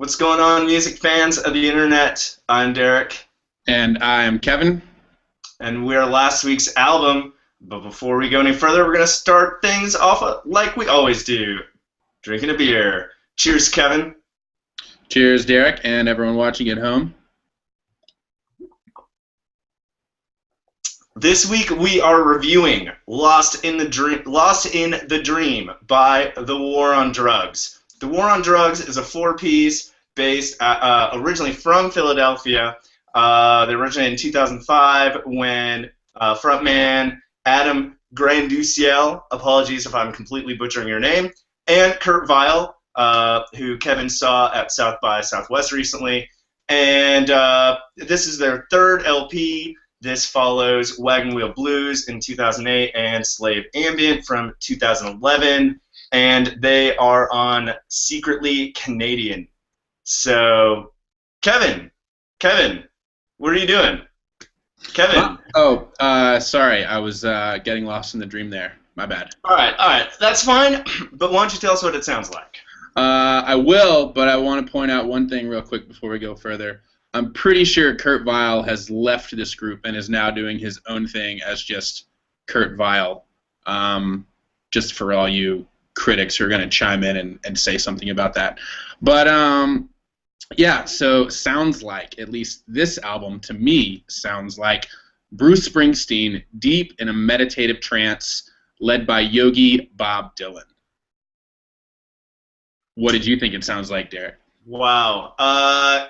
What's going on, music fans of the internet? I'm Derek, And I'm Kevin. and we're last week's album. But before we go any further, we're going to start things off like we always do, drinking a beer. Cheers, Kevin. Cheers, Derek, and everyone watching at home. This week we are reviewing Lost in the Dream by The War on Drugs. The War on Drugs is a four-piece based originally from Philadelphia. They originated in 2005 when frontman Adam Granduciel, apologies if I'm completely butchering your name, and Kurt Vile, who Kevin saw at South by Southwest recently. And this is their third LP. This follows Wagon Wheel Blues in 2008 and Slave Ambient from 2011. And they are on Secretly Canadian. So, Kevin, what are you doing? Kevin. Sorry, I was getting lost in the dream there. My bad. All right, that's fine. But why don't you tell us what it sounds like? I will, but I want to point out one thing real quick before we go further. I'm pretty sure Kurt Vile has left this group and is now doing his own thing as just Kurt Vile. Just for all you critics who are going to chime in and say something about that. But yeah, so sounds like, at least this album to me sounds like Bruce Springsteen deep in a meditative trance led by yogi Bob Dylan. What did you think it sounds like, Derek? Wow.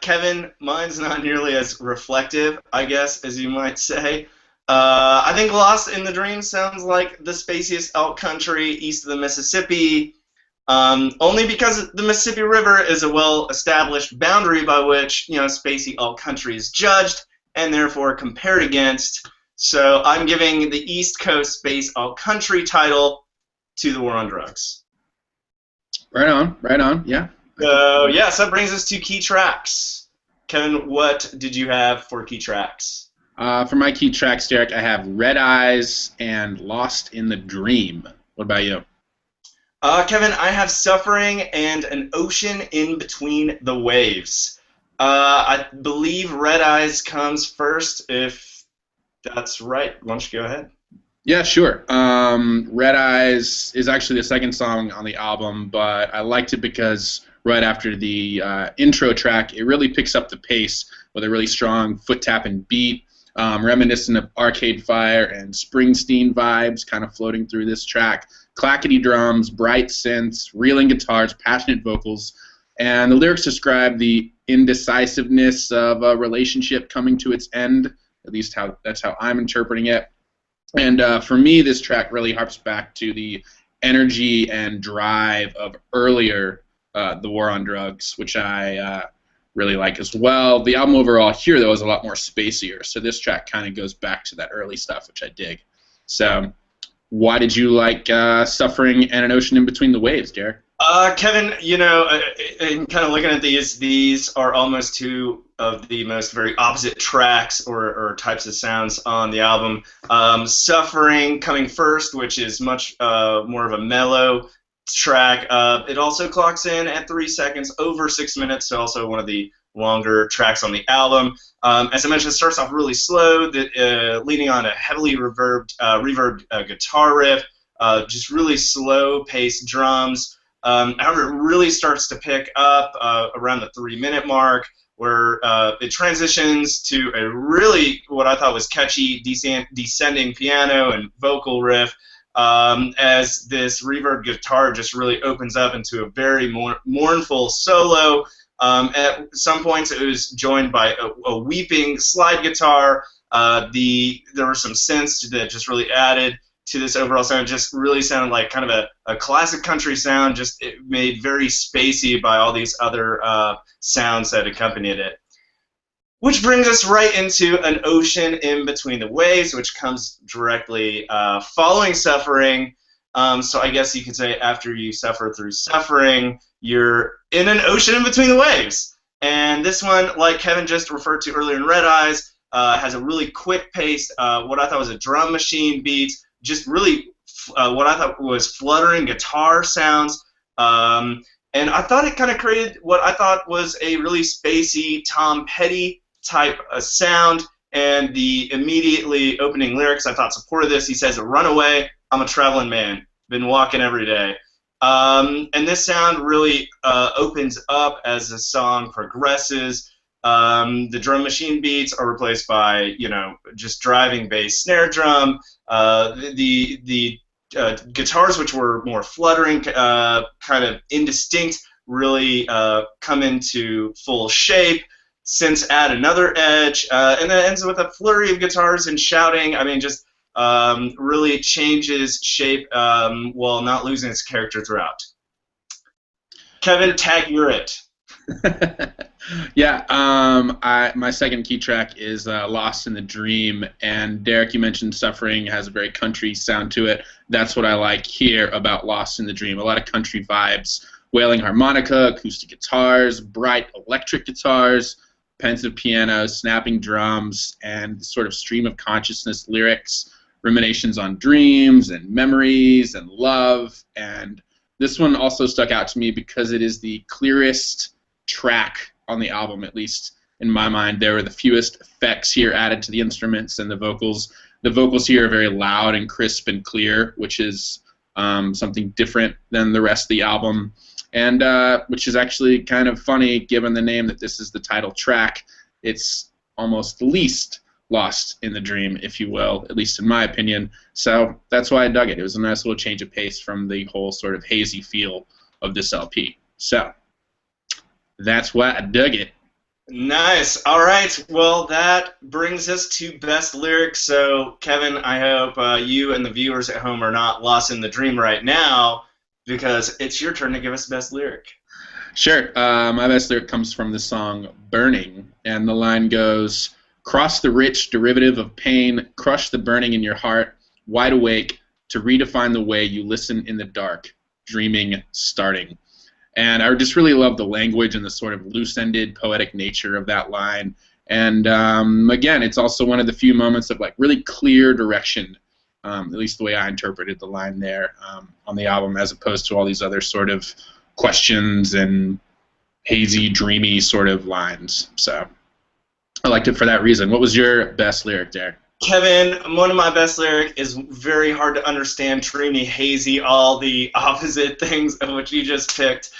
Kevin, mine's not nearly as reflective, I guess, as you might say. I think Lost in the Dream sounds like the spaciest elk country east of the Mississippi, only because the Mississippi River is a well-established boundary by which, spacey elk country is judged and therefore compared against. So I'm giving the East Coast space elk country title to The War on Drugs. Right on, yeah. So, yes, that brings us to key tracks. Kevin, what did you have for key tracks? For my key tracks, Derek, I have Red Eyes and Lost in the Dream. What about you? Kevin, I have Suffering and An Ocean in Between the Waves. I believe Red Eyes comes first, if that's right. Why don't you go ahead? Yeah, sure. Red Eyes is actually the second song on the album, but I liked it because right after the intro track, it really picks up the pace with a really strong foot-tapping beat, reminiscent of Arcade Fire and Springsteen vibes kind of floating through this track. Clackety drums, bright synths, reeling guitars, passionate vocals, and the lyrics describe the indecisiveness of a relationship coming to its end. At least that's how I'm interpreting it. And for me, this track really harps back to the energy and drive of earlier The War on Drugs, which I really like as well. The album overall here, though, is a lot more spacier, so this track kind of goes back to that early stuff, which I dig. So why did you like Suffering and An Ocean in Between the Waves, Derek? Kevin, in kind of looking at these are almost two of the most very opposite tracks or types of sounds on the album. Suffering coming first, which is much more of a mellow track. It also clocks in at 3 seconds, over 6 minutes, so also one of the longer tracks on the album. As I mentioned, it starts off really slow, leading on a heavily reverbed guitar riff, just really slow-paced drums. However, it really starts to pick up around the 3-minute mark, where it transitions to a really, what I thought was catchy, descending piano and vocal riff, as this reverb guitar just really opens up into a very mournful solo. At some points, it was joined by a weeping slide guitar. There were some synths that just really added to this overall sound. It just really sounded like kind of a classic country sound, just it made very spacey by all these other sounds that accompanied it. Which brings us right into An Ocean in Between the Waves, which comes directly following Suffering. So I guess you could say after you suffer through suffering, you're in an ocean in between the waves. And this one, like Kevin just referred to earlier in Red Eyes, has a really quick-paced, what I thought was a drum machine beat, just really what I thought was fluttering guitar sounds. And I thought it kind of created what I thought was a really spacey Tom Petty type of sound. And the immediately opening lyrics I thought supported this. He says, "Run away, I'm a traveling man, been walking every day." And this sound really opens up as the song progresses. The drum machine beats are replaced by, just driving bass snare drum. The guitars, which were more fluttering, kind of indistinct, really come into full shape. Synths add another edge, and then it ends with a flurry of guitars and shouting. I mean, just really changes shape while not losing its character throughout. Kevin, tag you're it. Yeah, my second key track is Lost in the Dream, and Derek, you mentioned Suffering has a very country sound to it. That's what I like here about Lost in the Dream. A lot of country vibes, wailing harmonica, acoustic guitars, bright electric guitars, pensive piano, snapping drums, and sort of stream of consciousness lyrics, ruminations on dreams and memories and love. And this one also stuck out to me because it is the clearest track on the album, at least in my mind. There were the fewest effects here added to the instruments and the vocals. The vocals here are very loud and crisp and clear, which is something different than the rest of the album, and which is actually kind of funny given the name that this is the title track. It's almost the least lost in the dream, if you will, at least in my opinion. So that's why I dug it. It was a nice little change of pace from the whole sort of hazy feel of this LP. So that's why I dug it. Nice. All right. Well, that brings us to best lyrics. So, Kevin, I hope you and the viewers at home are not lost in the dream right now, because it's your turn to give us best lyric. Sure. My best lyric comes from the song Burning, and the line goes, "Cross the rich derivative of pain, crush the burning in your heart, wide awake to redefine the way you listen in the dark, dreaming starting." And I just really love the language and the sort of loose-ended poetic nature of that line. And again, it's also one of the few moments of like really clear direction, at least the way I interpreted the line there on the album, as opposed to all these other sort of questions and hazy, dreamy sort of lines. So I liked it for that reason. What was your best lyric there? Kevin, one of my best lyric is very hard to understand, dreamy, hazy, all the opposite things of what you just picked.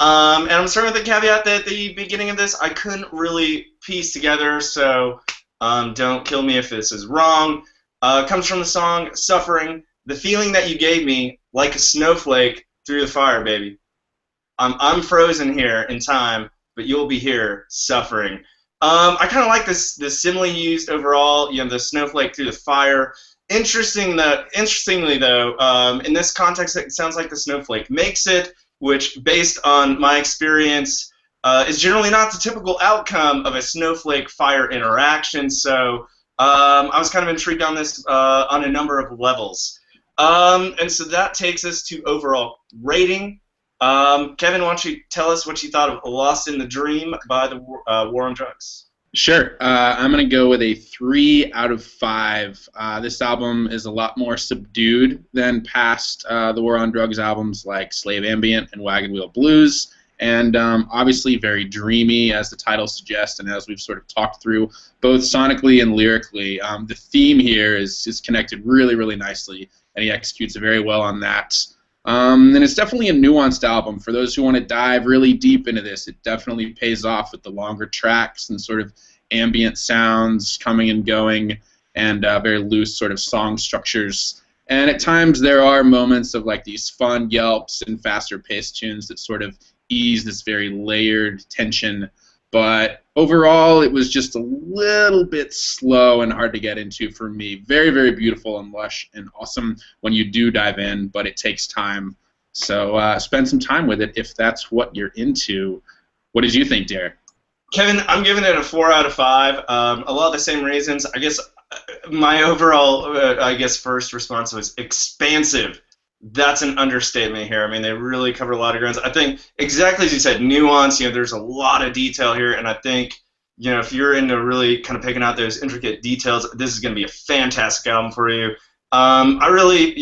And I'm starting with the caveat that the beginning of this I couldn't really piece together, so don't kill me if this is wrong. Comes from the song Suffering, the feeling that you gave me, like a snowflake through the fire, baby. I'm frozen here in time, but you'll be here suffering. I kind of like this simile used overall, the snowflake through the fire. Interestingly though, in this context, it sounds like the snowflake makes it, which, based on my experience, is generally not the typical outcome of a snowflake-fire interaction. So I was kind of intrigued on this on a number of levels. And so that takes us to overall rating. Kevin, why don't you tell us what you thought of Lost in the Dream by the War on Drugs? Sure. I'm going to go with a 3 out of 5. This album is a lot more subdued than past the War on Drugs albums like Slave Ambient and Wagon Wheel Blues, and obviously very dreamy, as the title suggests, and as we've sort of talked through, both sonically and lyrically. The theme here is connected really, really nicely, and he executes it very well on that. And it's definitely a nuanced album. For those who want to dive really deep into this, it definitely pays off with the longer tracks and sort of ambient sounds coming and going, and very loose sort of song structures. And at times there are moments of like these fun yelps and faster paced tunes that sort of ease this very layered tension. But overall, it was just a little bit slow and hard to get into for me. Very, very beautiful and lush and awesome when you do dive in, but it takes time. So spend some time with it if that's what you're into. What did you think, Derek? Kevin, I'm giving it a 4 out of 5. A lot of the same reasons. I guess my overall, first response was expansive. That's an understatement here. I mean, they really cover a lot of grounds. I think, exactly as you said, nuance, there's a lot of detail here, and I think, if you're into really kind of picking out those intricate details, this is going to be a fantastic album for you. I really,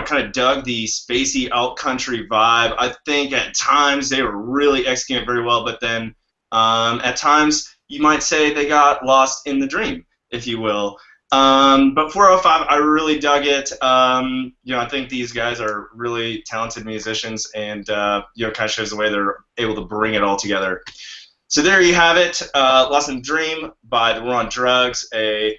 kind of dug the spacey alt country vibe. I think at times they were really executing very well, but then at times you might say they got lost in the dream, if you will. But 405, I really dug it. I think these guys are really talented musicians, and kind of shows the way they're able to bring it all together. So there you have it, Lost in the Dream by the War on Drugs, a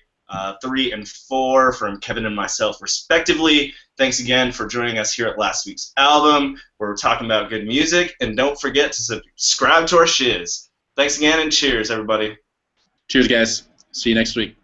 3 and 4 from Kevin and myself, respectively. Thanks again for joining us here at last week's album, where we're talking about good music. And don't forget to subscribe to our shiz. Thanks again, and cheers, everybody. Cheers, guys. See you next week.